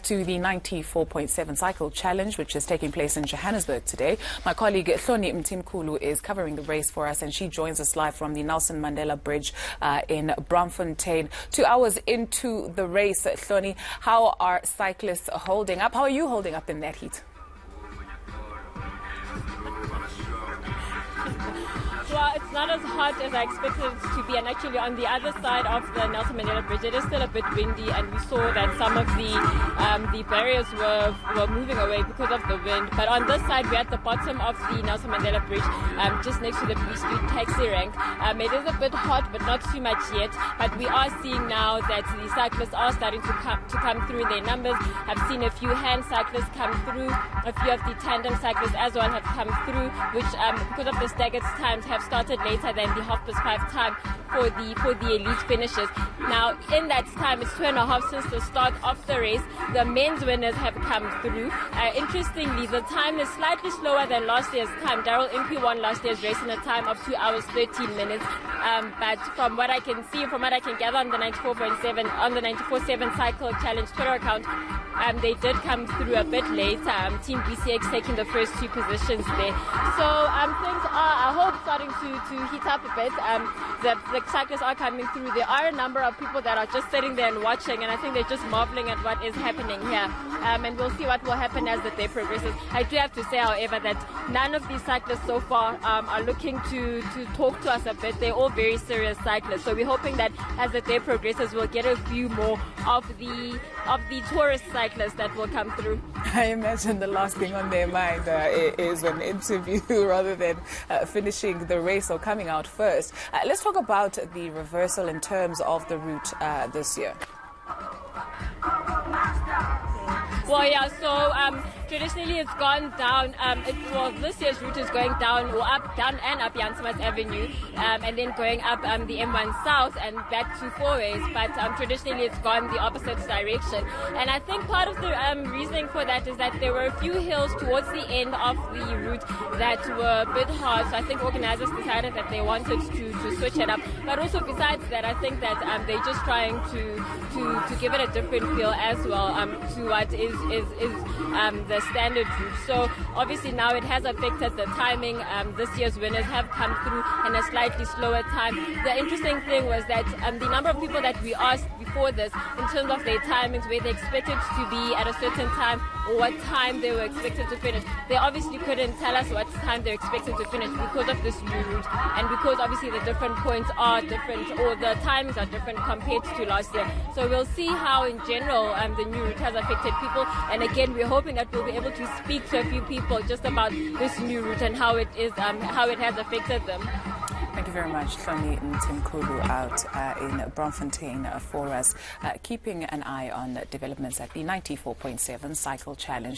To the 94.7 cycle challenge, which is taking place in Johannesburg today. My colleague Hloni Mtimkulu is covering the race for us, and she joins us live from the Nelson Mandela Bridge in Braamfontein. 2 hours into the race, Hloni, how are cyclists holding up? How are you holding up in that heat? Well, it's not as hot as I expected it to be, and actually on the other side of the Nelson Mandela Bridge it is still a bit windy, and we saw that some of the barriers were moving away because of the wind. But on this side, we're at the bottom of the Nelson Mandela Bridge, just next to the Blue Street taxi rank. It is a bit hot, but not too much yet. But we are seeing now that the cyclists are starting to come through in their numbers. I've seen a few hand cyclists come through, a few of the tandem cyclists as well have come through, which because of the staggered times have started later than the 5:30 time for the elite finishers. Now, in that time, it's 2.5 since the start of the race. The men's winners have come through. Interestingly, the time is slightly slower than last year's time. Daryl MP won last year's race in a time of 2 hours 13 minutes. But from what I can see, from what I can gather on the 94.7 on the 94.7 cycle challenge Twitter account, they did come through a bit later. Team BCX taking the first 2 positions there. So things are, I hope, starting to heat up a bit. The cyclists are coming through. There are a number of people that are just sitting there and watching, and I think they're just marveling at what is happening here. And we'll see what will happen as the day progresses. I do have to say, however, that none of these cyclists so far are looking to talk to us a bit. They're all very serious cyclists. So we're hoping that as the day progresses, we'll get a few more of the tourist cyclists that will come through. I imagine the last thing on their mind is an interview rather than finishing the race or coming out first. Let's talk about the reversal in terms of the route this year. Well, yeah, so traditionally it's gone down. This year's route is going down or up, down and up Jan Smuts Avenue, and then going up the M1 South and back to four ways. But traditionally it's gone the opposite direction. And I think part of the reasoning for that is that there were a few hills towards the end of the route that were a bit hard. So I think organizers decided that they wanted to switch it up. But also besides that, I think that they're just trying to give it a different feel as well to what is the standard route. So obviously now it has affected the timing. This year's winners have come through in a slightly slower time. The interesting thing was that the number of people that we asked before this in terms of their timings, where they expected to be at a certain time or what time they were expected to finish, they obviously couldn't tell us what time they're expected to finish because of this new route, and because obviously the different points are different or the timings are different compared to last year. So we'll see how in general the new route has affected people, and again we're hoping that we'll be able to speak to a few people just about this new route and how it is, how it has affected them. Thank you very much, Hloni Mtimkulu, out in Braamfontein for us, keeping an eye on developments at the 94.7 cycle challenge.